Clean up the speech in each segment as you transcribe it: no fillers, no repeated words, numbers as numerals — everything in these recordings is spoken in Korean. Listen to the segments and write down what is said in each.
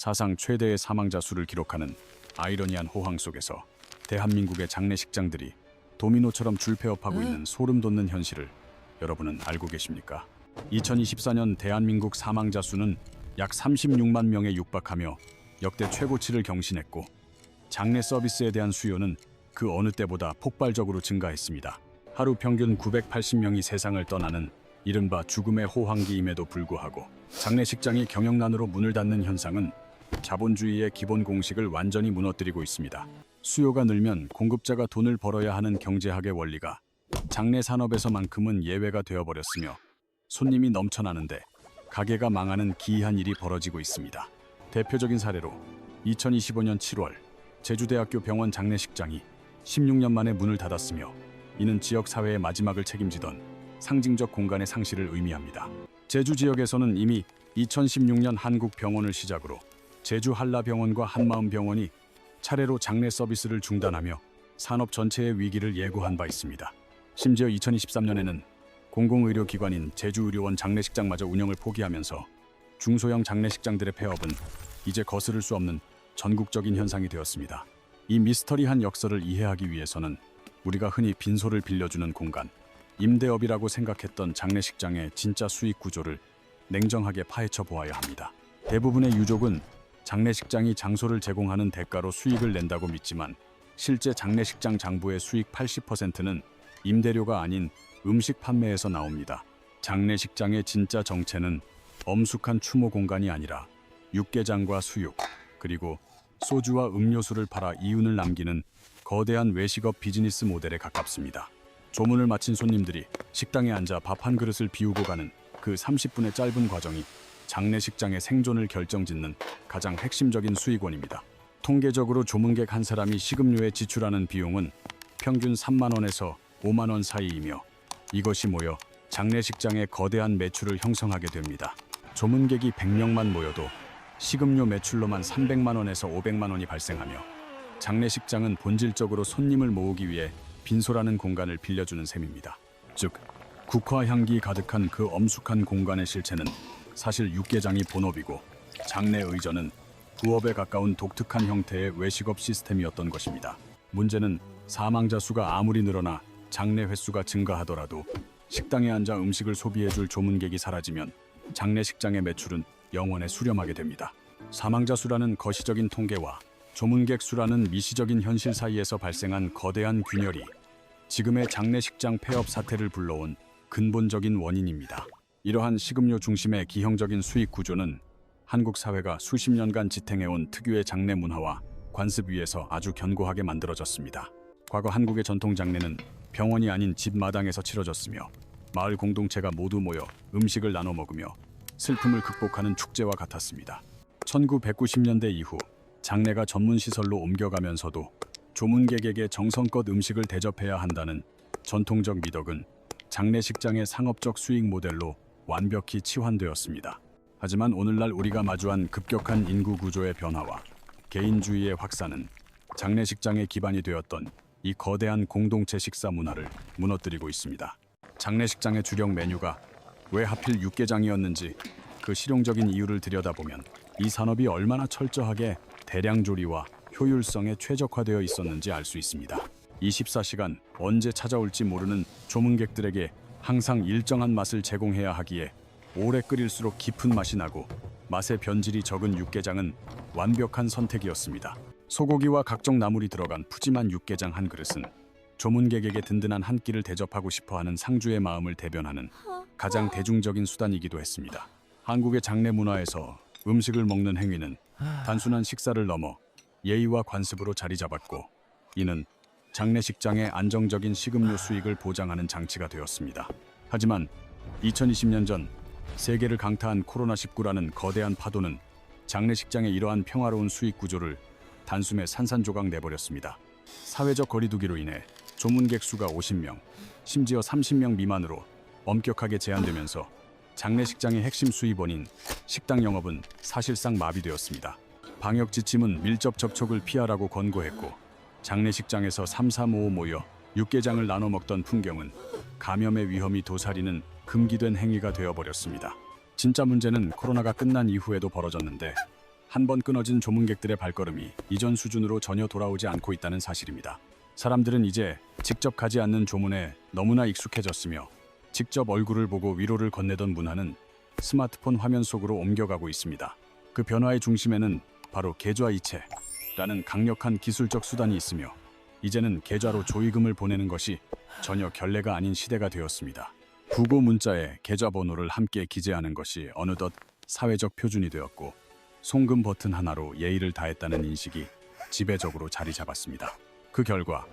사상 최대의 사망자 수를 기록하는 아이러니한 호황 속에서 대한민국의 장례식장들이 도미노처럼 줄폐업하고 있는 소름 돋는 현실을 여러분은 알고 계십니까? 2024년 대한민국 사망자 수는 약 36만 명에 육박하며 역대 최고치를 경신했고, 장례 서비스에 대한 수요는 그 어느 때보다 폭발적으로 증가했습니다. 하루 평균 980명이 세상을 떠나는 이른바 죽음의 호황기임에도 불구하고 장례식장이 경영난으로 문을 닫는 현상은 자본주의의 기본 공식을 완전히 무너뜨리고 있습니다. 수요가 늘면 공급자가 돈을 벌어야 하는 경제학의 원리가 장례 산업에서만큼은 예외가 되어버렸으며, 손님이 넘쳐나는데 가게가 망하는 기이한 일이 벌어지고 있습니다. 대표적인 사례로 2025년 7월 제주대학교 병원 장례식장이 16년 만에 문을 닫았으며, 이는 지역사회의 마지막을 책임지던 상징적 공간의 상실을 의미합니다. 제주 지역에서는 이미 2016년 한국병원을 시작으로 제주 한라병원과 한마음병원이 차례로 장례 서비스를 중단하며 산업 전체의 위기를 예고한 바 있습니다. 심지어 2023년에는 공공의료기관인 제주의료원 장례식장마저 운영을 포기하면서 중소형 장례식장들의 폐업은 이제 거스를 수 없는 전국적인 현상이 되었습니다. 이 미스터리한 역설을 이해하기 위해서는 우리가 흔히 빈소를 빌려주는 공간, 임대업이라고 생각했던 장례식장의 진짜 수익 구조를 냉정하게 파헤쳐 보아야 합니다. 대부분의 유족은 장례식장이 장소를 제공하는 대가로 수익을 낸다고 믿지만, 실제 장례식장 장부의 수익 80%는 임대료가 아닌 음식 판매에서 나옵니다. 장례식장의 진짜 정체는 엄숙한 추모 공간이 아니라 육개장과 수육, 그리고 소주와 음료수를 팔아 이윤을 남기는 거대한 외식업 비즈니스 모델에 가깝습니다. 조문을 마친 손님들이 식당에 앉아 밥 한 그릇을 비우고 가는 그 30분의 짧은 과정이 장례식장의 생존을 결정짓는 가장 핵심적인 수익원입니다. 통계적으로 조문객 한 사람이 식음료에 지출하는 비용은 평균 3만 원에서 5만 원 사이이며, 이것이 모여 장례식장의 거대한 매출을 형성하게 됩니다. 조문객이 100명만 모여도 식음료 매출로만 300만 원에서 500만 원이 발생하며, 장례식장은 본질적으로 손님을 모으기 위해 빈소라는 공간을 빌려주는 셈입니다. 즉, 국화 향기 가득한 그 엄숙한 공간의 실체는 사실 육개장이 본업이고, 장례 의전은 부업에 가까운 독특한 형태의 외식업 시스템이었던 것입니다. 문제는 사망자 수가 아무리 늘어나 장례 횟수가 증가하더라도 식당에 앉아 음식을 소비해줄 조문객이 사라지면 장례식장의 매출은 영원에 수렴하게 됩니다. 사망자 수라는 거시적인 통계와 조문객 수라는 미시적인 현실 사이에서 발생한 거대한 균열이 지금의 장례식장 폐업 사태를 불러온 근본적인 원인입니다. 이러한 식음료 중심의 기형적인 수익 구조는 한국 사회가 수십 년간 지탱해온 특유의 장례 문화와 관습 위에서 아주 견고하게 만들어졌습니다. 과거 한국의 전통 장례는 병원이 아닌 집 마당에서 치러졌으며, 마을 공동체가 모두 모여 음식을 나눠 먹으며 슬픔을 극복하는 축제와 같았습니다. 1990년대 이후 장례가 전문시설로 옮겨가면서도 조문객에게 정성껏 음식을 대접해야 한다는 전통적 미덕은 장례식장의 상업적 수익 모델로 완벽히 치환되었습니다. 하지만 오늘날 우리가 마주한 급격한 인구 구조의 변화와 개인주의의 확산은 장례식장의 기반이 되었던 이 거대한 공동체 식사 문화를 무너뜨리고 있습니다. 장례식장의 주력 메뉴가 왜 하필 육개장이었는지 그 실용적인 이유를 들여다보면 이 산업이 얼마나 철저하게 대량 조리와 효율성에 최적화되어 있었는지 알 수 있습니다. 24시간 언제 찾아올지 모르는 조문객들에게 항상 일정한 맛을 제공해야 하기에 오래 끓일수록 깊은 맛이 나고 맛의 변질이 적은 육개장은 완벽한 선택이었습니다. 소고기와 각종 나물이 들어간 푸짐한 육개장 한 그릇은 조문객에게 든든한 한 끼를 대접하고 싶어하는 상주의 마음을 대변하는 가장 대중적인 수단이기도 했습니다. 한국의 장례 문화에서 음식을 먹는 행위는 단순한 식사를 넘어 예의와 관습으로 자리 잡았고, 이는 장례식장의 안정적인 식음료 수익을 보장하는 장치가 되었습니다. 하지만 2020년 전 세계를 강타한 코로나19라는 거대한 파도는 장례식장의 이러한 평화로운 수익 구조를 단숨에 산산조각 내버렸습니다. 사회적 거리두기로 인해 조문객 수가 50명, 심지어 30명 미만으로 엄격하게 제한되면서 장례식장의 핵심 수입원인 식당 영업은 사실상 마비되었습니다. 방역 지침은 밀접 접촉을 피하라고 권고했고, 장례식장에서 3-4-5 모여 육개장을 나눠 먹던 풍경은 감염의 위험이 도사리는 금기된 행위가 되어버렸습니다. 진짜 문제는 코로나가 끝난 이후에도 벌어졌는데, 한 번 끊어진 조문객들의 발걸음이 이전 수준으로 전혀 돌아오지 않고 있다는 사실입니다. 사람들은 이제 직접 가지 않는 조문에 너무나 익숙해졌으며 직접 얼굴을 보고 위로를 건네던 문화는 스마트폰 화면 속으로 옮겨가고 있습니다. 그 변화의 중심에는 바로 계좌이체라는 강력한 기술적 수단이 있으며 이제는 계좌로 조의금을 보내는 것이 전혀 결례가 아닌 시대가 되었습니다. 부고 문자에 계좌번호를 함께 기재하는 것이 어느덧 사회적 표준이 되었고 송금 버튼 하나로 예의를 다했다는 인식이 지배적으로 자리 잡았습니다. 그 결과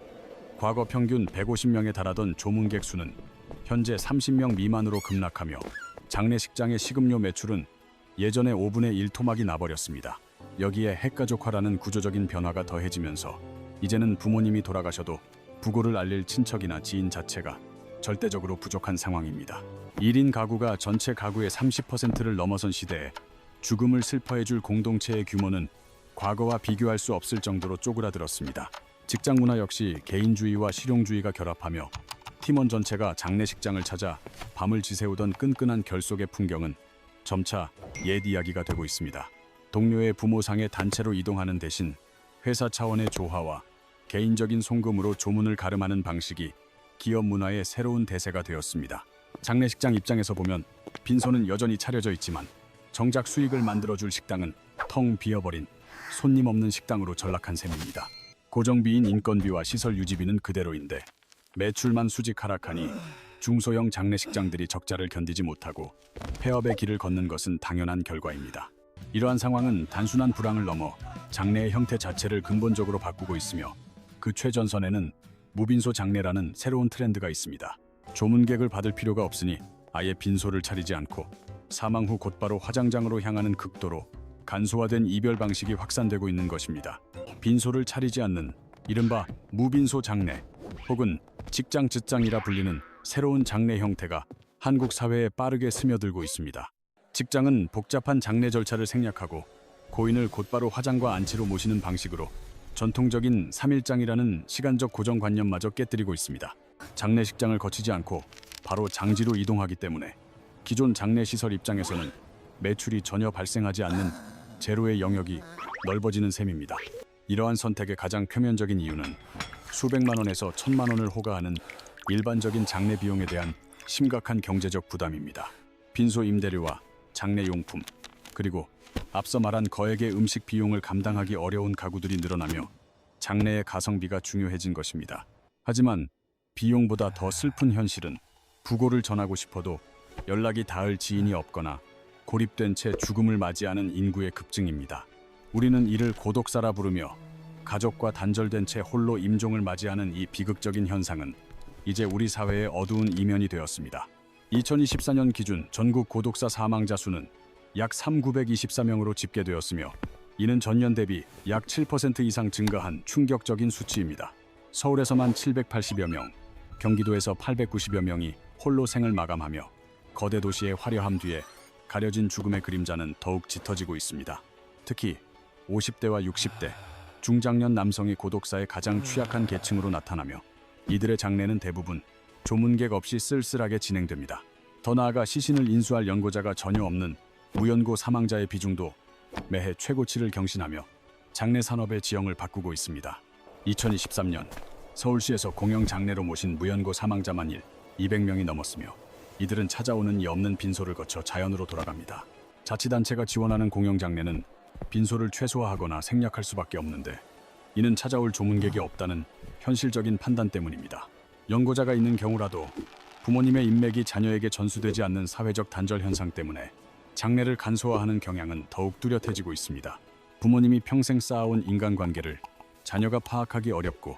과거 평균 150명에 달하던 조문객 수는 현재 30명 미만으로 급락하며 장례식장의 식음료 매출은 예전의 5분의 1 토막이 나버렸습니다. 여기에 핵가족화라는 구조적인 변화가 더해지면서 이제는 부모님이 돌아가셔도 부고를 알릴 친척이나 지인 자체가 절대적으로 부족한 상황입니다. 1인 가구가 전체 가구의 30%를 넘어선 시대에 죽음을 슬퍼해줄 공동체의 규모는 과거와 비교할 수 없을 정도로 쪼그라들었습니다. 직장 문화 역시 개인주의와 실용주의가 결합하며 팀원 전체가 장례식장을 찾아 밤을 지새우던 끈끈한 결속의 풍경은 점차 옛 이야기가 되고 있습니다. 동료의 부모상에 단체로 이동하는 대신 회사 차원의 조화와 개인적인 송금으로 조문을 가름하는 방식이 기업 문화의 새로운 대세가 되었습니다. 장례식장 입장에서 보면 빈소는 여전히 차려져 있지만 정작 수익을 만들어줄 식당은 텅 비어버린 손님 없는 식당으로 전락한 셈입니다. 고정비인 인건비와 시설 유지비는 그대로인데 매출만 수직 하락하니 중소형 장례식장들이 적자를 견디지 못하고 폐업의 길을 걷는 것은 당연한 결과입니다. 이러한 상황은 단순한 불황을 넘어 장례의 형태 자체를 근본적으로 바꾸고 있으며 그 최전선에는 무빈소 장례라는 새로운 트렌드가 있습니다. 조문객을 받을 필요가 없으니 아예 빈소를 차리지 않고 사망 후 곧바로 화장장으로 향하는 극도로 간소화된 이별 방식이 확산되고 있는 것입니다. 빈소를 차리지 않는 이른바 무빈소 장례 혹은 직장 즉장이라 불리는 새로운 장례 형태가 한국 사회에 빠르게 스며들고 있습니다. 직장은 복잡한 장례 절차를 생략하고 고인을 곧바로 화장과 안치로 모시는 방식으로 전통적인 3일장이라는 시간적 고정관념마저 깨뜨리고 있습니다. 장례식장을 거치지 않고 바로 장지로 이동하기 때문에 기존 장례시설 입장에서는 매출이 전혀 발생하지 않는 제로의 영역이 넓어지는 셈입니다. 이러한 선택의 가장 표면적인 이유는 수백만 원에서 1,000만 원을 호가하는 일반적인 장례 비용에 대한 심각한 경제적 부담입니다. 빈소 임대료와 장례용품, 그리고 앞서 말한 거액의 음식 비용을 감당하기 어려운 가구들이 늘어나며 장례의 가성비가 중요해진 것입니다. 하지만 비용보다 더 슬픈 현실은 부고를 전하고 싶어도 연락이 닿을 지인이 없거나 고립된 채 죽음을 맞이하는 인구의 급증입니다. 우리는 이를 고독사라 부르며 가족과 단절된 채 홀로 임종을 맞이하는 이 비극적인 현상은 이제 우리 사회의 어두운 이면이 되었습니다. 2024년 기준 전국 고독사 사망자 수는 약 3,924명으로 집계되었으며 이는 전년 대비 약 7% 이상 증가한 충격적인 수치입니다. 서울에서만 780여 명, 경기도에서 890여 명이 홀로 생을 마감하며 거대 도시의 화려함 뒤에 가려진 죽음의 그림자는 더욱 짙어지고 있습니다. 특히 50대와 60대, 중장년 남성이 고독사의 가장 취약한 계층으로 나타나며 이들의 장례는 대부분 조문객 없이 쓸쓸하게 진행됩니다. 더 나아가 시신을 인수할 연고자가 전혀 없는 무연고 사망자의 비중도 매해 최고치를 경신하며 장례 산업의 지형을 바꾸고 있습니다. 2023년 서울시에서 공영 장례로 모신 무연고 사망자만 200명이 넘었으며 이들은 찾아오는 이 없는 빈소를 거쳐 자연으로 돌아갑니다. 자치단체가 지원하는 공영 장례는 빈소를 최소화하거나 생략할 수밖에 없는데 이는 찾아올 조문객이 없다는 현실적인 판단 때문입니다. 연고자가 있는 경우라도 부모님의 인맥이 자녀에게 전수되지 않는 사회적 단절 현상 때문에 장례를 간소화하는 경향은 더욱 뚜렷해지고 있습니다. 부모님이 평생 쌓아온 인간관계를 자녀가 파악하기 어렵고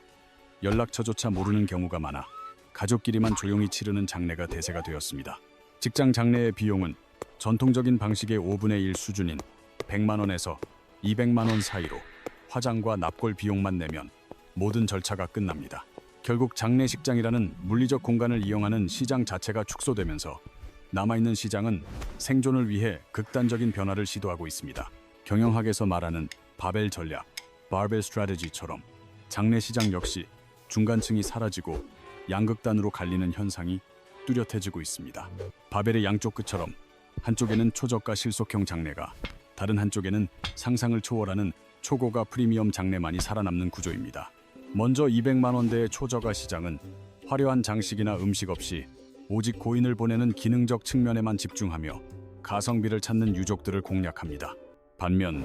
연락처조차 모르는 경우가 많아 가족끼리만 조용히 치르는 장례가 대세가 되었습니다. 직장 장례의 비용은 전통적인 방식의 5분의 1 수준인 100만 원에서 200만 원 사이로 화장과 납골 비용만 내면 모든 절차가 끝납니다. 결국 장례식장이라는 물리적 공간을 이용하는 시장 자체가 축소되면서 남아있는 시장은 생존을 위해 극단적인 변화를 시도하고 있습니다. 경영학에서 말하는 바벨 전략, 바벨 스트래티지처럼 장례시장 역시 중간층이 사라지고 양극단으로 갈리는 현상이 뚜렷해지고 있습니다. 바벨의 양쪽 끝처럼 한쪽에는 초저가 실속형 장례가, 다른 한쪽에는 상상을 초월하는 초고가 프리미엄 장내만이 살아남는 구조입니다. 먼저 200만 원대의 초저가 시장은 화려한 장식이나 음식 없이 오직 고인을 보내는 기능적 측면에만 집중하며 가성비를 찾는 유족들을 공략합니다. 반면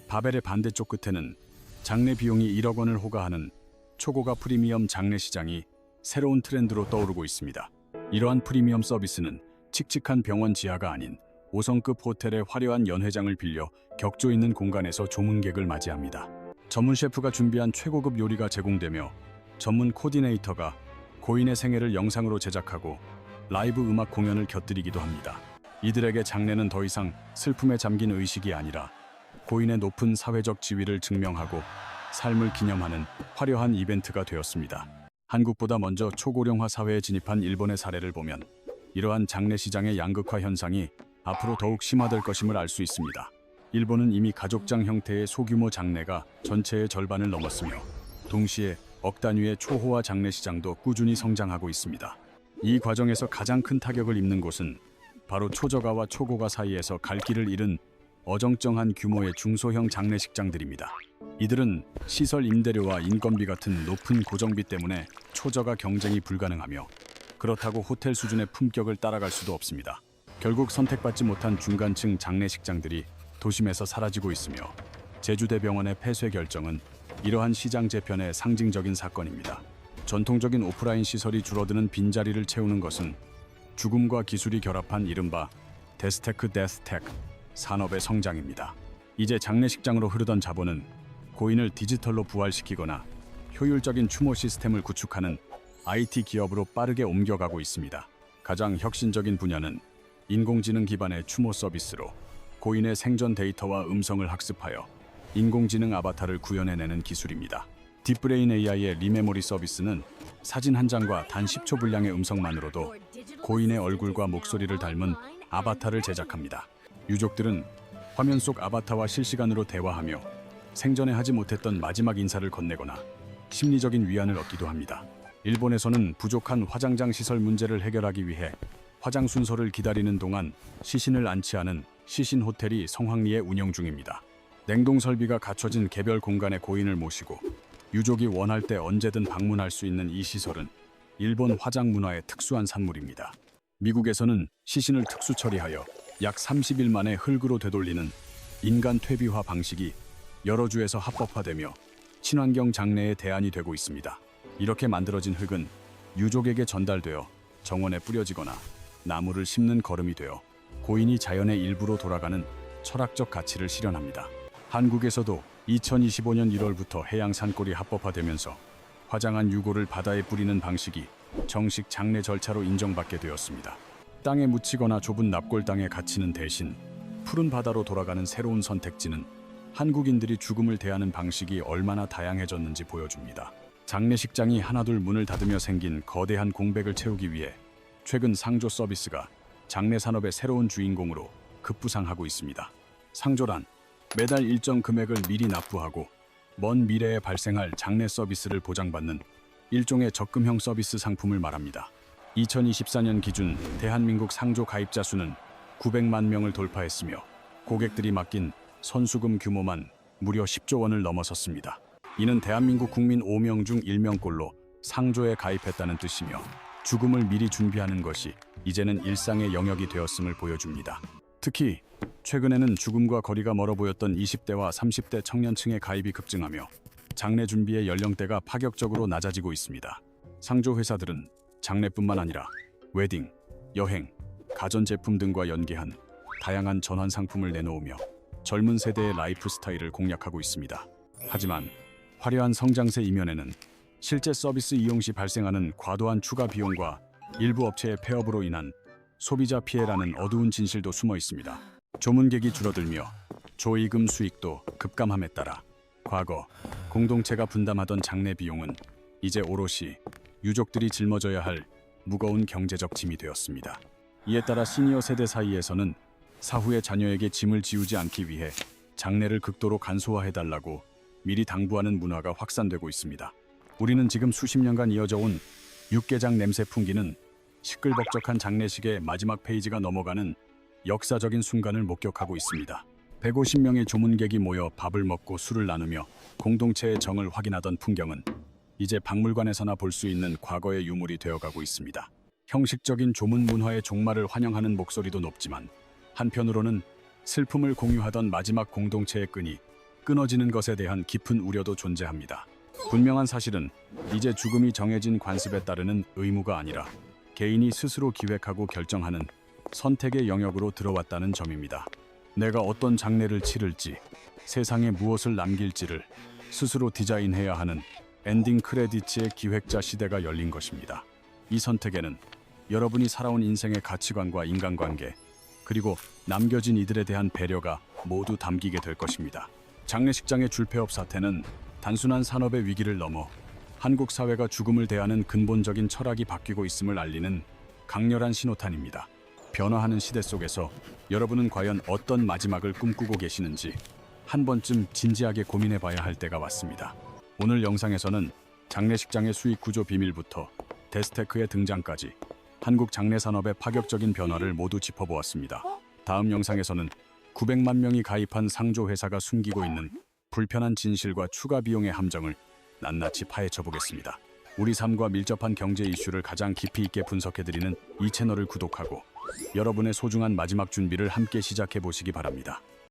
바벨의 반대쪽 끝에는 장례 비용이 1억 원을 호가하는 초고가 프리미엄 장례 시장이 새로운 트렌드로 떠오르고 있습니다. 이러한 프리미엄 서비스는 칙칙한 병원 지하가 아닌 5성급 호텔의 화려한 연회장을 빌려 격조 있는 공간에서 조문객을 맞이합니다. 전문 셰프가 준비한 최고급 요리가 제공되며 전문 코디네이터가 고인의 생애를 영상으로 제작하고 라이브 음악 공연을 곁들이기도 합니다. 이들에게 장례는 더 이상 슬픔에 잠긴 의식이 아니라 고인의 높은 사회적 지위를 증명하고 삶을 기념하는 화려한 이벤트가 되었습니다. 한국보다 먼저 초고령화 사회에 진입한 일본의 사례를 보면 이러한 장례 시장의 양극화 현상이 앞으로 더욱 심화될 것임을 알 수 있습니다. 일본은 이미 가족장 형태의 소규모 장례가 전체의 절반을 넘었으며 동시에 억 단위의 초호화 장례 시장도 꾸준히 성장하고 있습니다. 이 과정에서 가장 큰 타격을 입는 곳은 바로 초저가와 초고가 사이에서 갈 길을 잃은 어정쩡한 규모의 중소형 장례식장들입니다. 이들은 시설 임대료와 인건비 같은 높은 고정비 때문에 초저가 경쟁이 불가능하며 그렇다고 호텔 수준의 품격을 따라갈 수도 없습니다. 결국 선택받지 못한 중간층 장례식장들이 도심에서 사라지고 있으며 제주대병원의 폐쇄 결정은 이러한 시장 재편의 상징적인 사건입니다. 전통적인 오프라인 시설이 줄어드는 빈자리를 채우는 것은 죽음과 기술이 결합한 이른바 데스테크 데스텍 산업의 성장입니다. 이제 장례식장으로 흐르던 자본은 고인을 디지털로 부활시키거나 효율적인 추모 시스템을 구축하는 IT 기업으로 빠르게 옮겨가고 있습니다. 가장 혁신적인 분야는 인공지능 기반의 추모 서비스로 고인의 생전 데이터와 음성을 학습하여 인공지능 아바타를 구현해내는 기술입니다. 딥브레인 AI의 리메모리 서비스는 사진 한 장과 단 10초 분량의 음성만으로도 고인의 얼굴과 목소리를 닮은 아바타를 제작합니다. 유족들은 화면 속 아바타와 실시간으로 대화하며 생전에 하지 못했던 마지막 인사를 건네거나 심리적인 위안을 얻기도 합니다. 일본에서는 부족한 화장장 시설 문제를 해결하기 위해 화장 순서를 기다리는 동안 시신을 안치하는 시신 호텔이 성황리에 운영 중입니다. 냉동 설비가 갖춰진 개별 공간에 고인을 모시고 유족이 원할 때 언제든 방문할 수 있는 이 시설은 일본 화장 문화의 특수한 산물입니다. 미국에서는 시신을 특수 처리하여 약 30일 만에 흙으로 되돌리는 인간 퇴비화 방식이 여러 주에서 합법화되며 친환경 장례의 대안이 되고 있습니다. 이렇게 만들어진 흙은 유족에게 전달되어 정원에 뿌려지거나 나무를 심는 거름이 되어 고인이 자연의 일부로 돌아가는 철학적 가치를 실현합니다. 한국에서도 2025년 1월부터 해양 산골이 합법화되면서 화장한 유골을 바다에 뿌리는 방식이 정식 장례 절차로 인정받게 되었습니다. 땅에 묻히거나 좁은 납골 땅에 갇히는 대신 푸른 바다로 돌아가는 새로운 선택지는 한국인들이 죽음을 대하는 방식이 얼마나 다양해졌는지 보여줍니다. 장례식장이 하나둘 문을 닫으며 생긴 거대한 공백을 채우기 위해 최근 상조 서비스가 장례 산업의 새로운 주인공으로 급부상하고 있습니다. 상조란 매달 일정 금액을 미리 납부하고 먼 미래에 발생할 장례 서비스를 보장받는 일종의 적금형 서비스 상품을 말합니다. 2024년 기준 대한민국 상조 가입자 수는 900만 명을 돌파했으며 고객들이 맡긴 선수금 규모만 무려 10조 원을 넘어섰습니다. 이는 대한민국 국민 5명 중 1명꼴로 상조에 가입했다는 뜻이며 죽음을 미리 준비하는 것이 이제는 일상의 영역이 되었음을 보여줍니다. 특히 최근에는 죽음과 거리가 멀어 보였던 20대와 30대 청년층의 가입이 급증하며 장례 준비의 연령대가 파격적으로 낮아지고 있습니다. 상조 회사들은 장례뿐만 아니라 웨딩, 여행, 가전제품 등과 연계한 다양한 전환 상품을 내놓으며 젊은 세대의 라이프 스타일을 공략하고 있습니다. 하지만 화려한 성장세 이면에는 실제 서비스 이용 시 발생하는 과도한 추가 비용과 일부 업체의 폐업으로 인한 소비자 피해라는 어두운 진실도 숨어 있습니다. 조문객이 줄어들며 조의금 수익도 급감함에 따라 과거 공동체가 분담하던 장례 비용은 이제 오롯이 유족들이 짊어져야 할 무거운 경제적 짐이 되었습니다. 이에 따라 시니어 세대 사이에서는 사후에 자녀에게 짐을 지우지 않기 위해 장례를 극도로 간소화해달라고 미리 당부하는 문화가 확산되고 있습니다. 우리는 지금 수십 년간 이어져 온 육개장 냄새 풍기는 시끌벅적한 장례식의 마지막 페이지가 넘어가는 역사적인 순간을 목격하고 있습니다. 150명의 조문객이 모여 밥을 먹고 술을 나누며 공동체의 정을 확인하던 풍경은 이제 박물관에서나 볼 수 있는 과거의 유물이 되어가고 있습니다. 형식적인 조문 문화의 종말을 환영하는 목소리도 높지만 한편으로는 슬픔을 공유하던 마지막 공동체의 끈이 끊어지는 것에 대한 깊은 우려도 존재합니다. 분명한 사실은 이제 죽음이 정해진 관습에 따르는 의무가 아니라 개인이 스스로 기획하고 결정하는 선택의 영역으로 들어왔다는 점입니다. 내가 어떤 장례를 치를지, 세상에 무엇을 남길지를 스스로 디자인해야 하는 엔딩 크레디츠의 기획자 시대가 열린 것입니다. 이 선택에는 여러분이 살아온 인생의 가치관과 인간관계, 그리고 남겨진 이들에 대한 배려가 모두 담기게 될 것입니다. 장례식장의 줄폐업 사태는 단순한 산업의 위기를 넘어 한국 사회가 죽음을 대하는 근본적인 철학이 바뀌고 있음을 알리는 강렬한 신호탄입니다. 변화하는 시대 속에서 여러분은 과연 어떤 마지막을 꿈꾸고 계시는지 한 번쯤 진지하게 고민해봐야 할 때가 왔습니다. 오늘 영상에서는 장례식장의 수익 구조 비밀부터 데스테크의 등장까지 한국 장례 산업의 파격적인 변화를 모두 짚어보았습니다. 다음 영상에서는 900만 명이 가입한 상조 회사가 숨기고 있는 불편한 진실과 추가 비용의 함정을 낱낱이 파헤쳐 보겠습니다. 우리 삶과 밀접한 경제 이슈를 가장 깊이 있게 분석해드리는 이 채널을 구독하고 여러분의 소중한 마지막 준비를 함께 시작해 보시기 바랍니다.